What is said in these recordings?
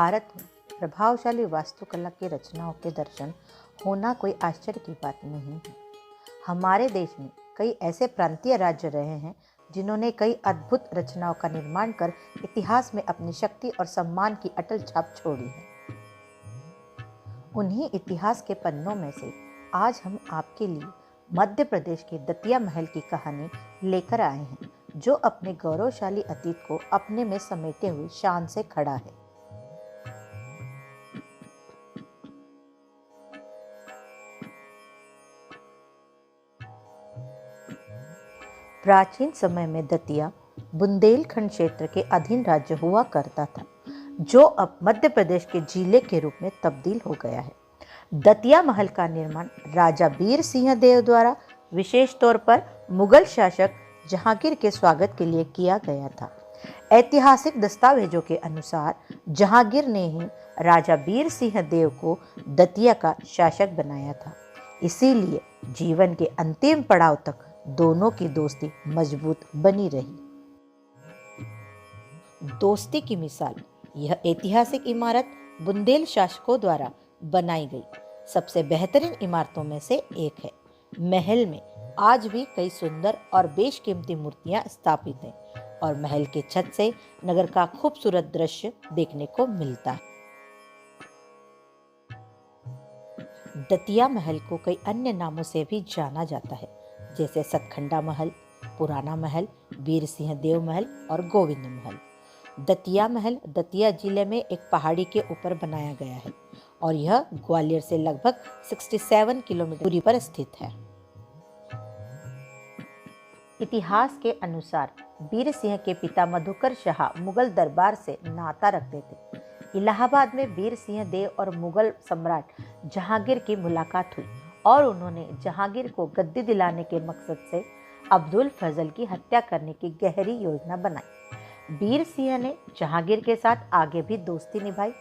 भारत में प्रभावशाली वास्तुकला की रचनाओं के दर्शन होना कोई आश्चर्य की बात नहीं है। हमारे देश में कई ऐसे प्रांतीय राज्य रहे हैं जिन्होंने कई अद्भुत रचनाओं का निर्माण कर इतिहास में अपनी शक्ति और सम्मान की अटल छाप छोड़ी है। उन्हीं इतिहास के पन्नों में से आज हम आपके लिए मध्य प्रदेश के दतिया महल की कहानी लेकर आए हैं, जो अपने गौरवशाली अतीत को अपने में समेटे हुए शान से खड़ा है। प्राचीन समय में दतिया बुंदेलखंड क्षेत्र के अधीन राज्य हुआ करता था, जो अब मध्य प्रदेश के जिले के रूप में तब्दील हो गया है। दतिया महल का निर्माण राजा बीर सिंह देव द्वारा विशेष तौर पर मुगल शासक जहांगीर के स्वागत के लिए किया गया था। ऐतिहासिक दस्तावेजों के अनुसार जहांगीर ने ही राजा बीर सिंह देव को दतिया का शासक बनाया था। इसीलिए जीवन के अंतिम पड़ाव तक दोनों की दोस्ती मजबूत बनी रही। दोस्ती की मिसाल यह ऐतिहासिक इमारत बुंदेल शासकों द्वारा बनाई गई सबसे बेहतरीन इमारतों में से एक है। महल में आज भी कई सुंदर और बेशकीमती मूर्तियां स्थापित हैं और महल के छत से नगर का खूबसूरत दृश्य देखने को मिलता है। दतिया महल को कई अन्य नामों से भी जाना जाता है, जैसे सतखंडा महल, पुराना महल, बीर सिंह देव महल और गोविंद महल। दतिया महल दतिया जिले में एक पहाड़ी के ऊपर बनाया गया है और यह ग्वालियर से लगभग 67 किलोमीटर दूरी पर स्थित है। इतिहास के अनुसार बीर सिंह के पिता मधुकर शाह मुगल दरबार से नाता रखते थे। इलाहाबाद में बीर सिंह देव और मुगल सम्राट जहांगीर की मुलाकात हुई और उन्होंने जहांगीर को गद्दी दिलाने के मकसद से अब्दुल फजल की हत्या करने की गहरी योजना बनाई। बीर सिंह ने जहांगीर के साथ आगे भी दोस्ती निभाई।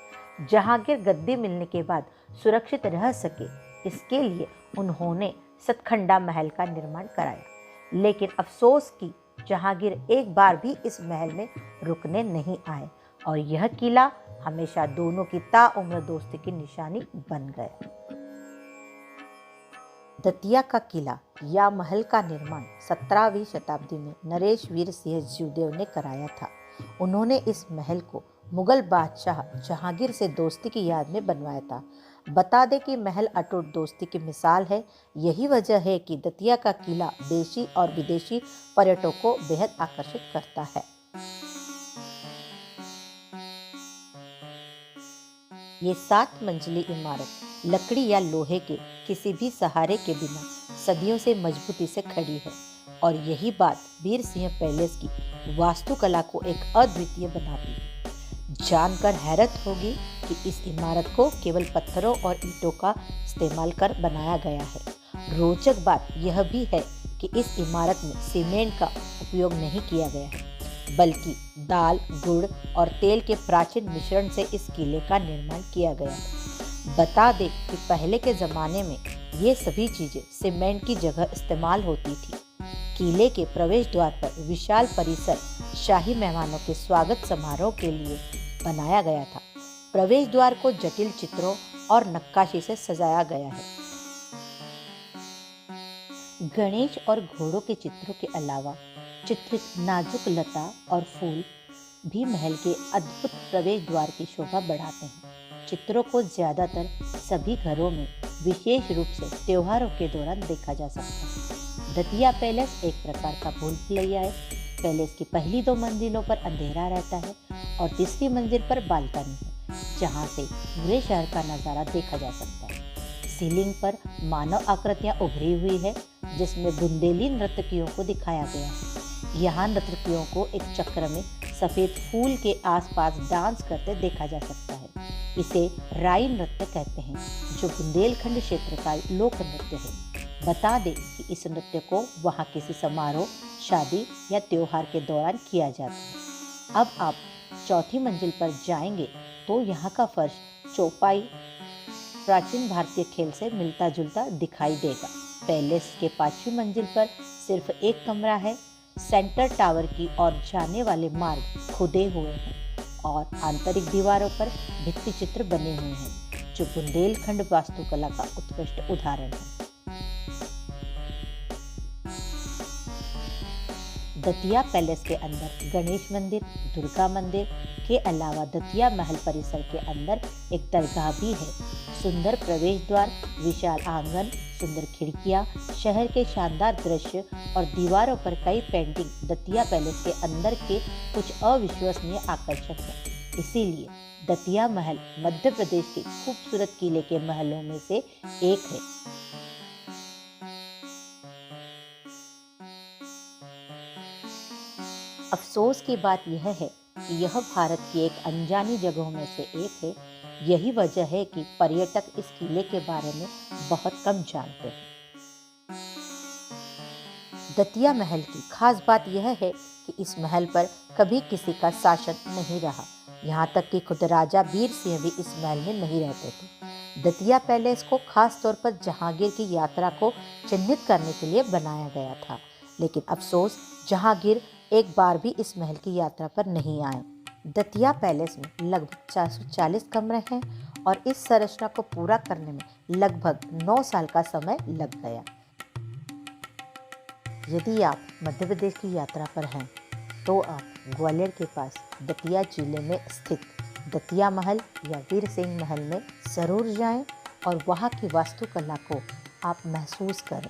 जहांगीर गद्दी मिलने के बाद सुरक्षित रह सके, इसके लिए उन्होंने सतखंडा महल का निर्माण कराया। लेकिन अफसोस कि जहांगीर एक बार भी इस महल में रुकने नहीं आए और यह किला हमेशा दोनों की ताउम्र दोस्ती की निशानी बन गया। दतिया का किला या महल का निर्माण 17वीं शताब्दी में नरेश वीर सिंह जीवदेव ने कराया था। उन्होंने इस महल को मुगल बादशाह जहांगीर से दोस्ती की याद में बनवाया था। बता दें कि महल अटूट दोस्ती की मिसाल है। यही वजह है कि दतिया का किला देशी और विदेशी पर्यटकों को बेहद आकर्षित करता है। ये 7 मंजिली इमारत लकड़ी या लोहे के किसी भी सहारे के बिना सदियों से मजबूती से खड़ी है और यही बात बीर सिंह पैलेस की वास्तुकला को एक अद्वितीय बनाती है। जानकर हैरत होगी कि इस इमारत को केवल पत्थरों और ईंटों का इस्तेमाल कर बनाया गया है। रोचक बात यह भी है कि इस इमारत में सीमेंट का उपयोग नहीं किया गया है, बल्कि दाल, गुड़ और तेल के प्राचीन मिश्रण से इस किले का निर्माण किया गया है। बता दें कि पहले के ज़माने में ये सभी चीज़ें सीमेंट की जगह इस्तेमाल होती थी। किले के प्रवेश द्वार पर विशाल परिसर शाही मेहमानों के स्वागत समारोह के लिए बनाया गया था। प्रवेश द्वार को जटिल चित्रों और नक्काशी से सजाया गया है। गणेश और घोड़ों के चित्रों के अलावा चित्रित नाजुक लता और फूल भी महल के अद्भुत प्रवेश द्वार की शोभा बढ़ाते हैं। चित्रों को ज्यादातर सभी घरों में विशेष रूप से त्योहारों के दौरान देखा जा सकता है। दतिया पैलेस एक प्रकार का भूल भुलैया है। पैलेस की पहली 2 मंजिलों पर अंधेरा रहता है और तीसरी मंजिल पर बालकनी है, जहाँ से पूरे शहर का नज़ारा देखा जा सकता है। सीलिंग पर मानव आकृतियाँ उभरी हुई है, जिसमें बुंदेली नर्तकियों को दिखाया गया है। यहाँ नर्तकियों को एक चक्र में सफ़ेद फूल के आसपास डांस करते देखा जा सकता है। इसे राई नृत्य कहते हैं, जो बुंदेलखंड क्षेत्र का लोक नृत्य है। बता दें कि इस नृत्य को वहाँ किसी समारोह, शादी या त्योहार के दौरान किया जाता है। अब आप 4थी मंजिल पर जाएंगे तो यहाँ का फर्श चौपाई प्राचीन भारतीय खेल से मिलता जुलता दिखाई देगा। पैलेस के 5वीं मंजिल पर सिर्फ एक कमरा है। सेंटर टावर की ओर जाने वाले मार्ग खुदे हुए हैं और आंतरिक दीवारों पर भित्ति चित्र बने हुए हैं जो बुंदेलखंड वास्तुकला का उत्कृष्ट उदाहरण है। दतिया पैलेस के अंदर गणेश मंदिर, दुर्गा मंदिर के अलावा दतिया महल परिसर के अंदर एक दरगाह भी है। सुंदर प्रवेश द्वार, विशाल आंगन, सुंदर खिड़कियां, शहर के शानदार दृश्य और दीवारों पर कई पेंटिंग दतिया पैलेस के अंदर के कुछ अविश्वसनीय आकर्षक है। इसीलिए दतिया महल मध्य प्रदेश के खूबसूरत किले के महलों में से एक है। अफसोस की बात यह है कि यह भारत की एक अनजानी जगहों में से एक है। यही वजह है कि पर्यटक इस किले के बारे में बहुत कम जानते हैं। दतिया महल की खास बात यह है कि इस महल पर कभी किसी का शासन नहीं रहा। यहाँ तक कि खुद राजा वीर सिंह भी इस महल में नहीं रहते थे। दतिया पैलेस को खास तौर पर जहांगीर की यात्रा को चिन्हित करने के लिए बनाया गया था, लेकिन अफसोस जहांगीर एक बार भी इस महल की यात्रा पर नहीं आए। दतिया पैलेस में लगभग 440 कमरे हैं और इस संरचना को पूरा करने में लगभग 9 साल का समय लग गया। यदि आप मध्य प्रदेश की यात्रा पर हैं तो आप ग्वालियर के पास दतिया जिले में स्थित दतिया महल या वीर सिंह महल में ज़रूर जाएं और वहाँ की वास्तुकला को आप महसूस करें।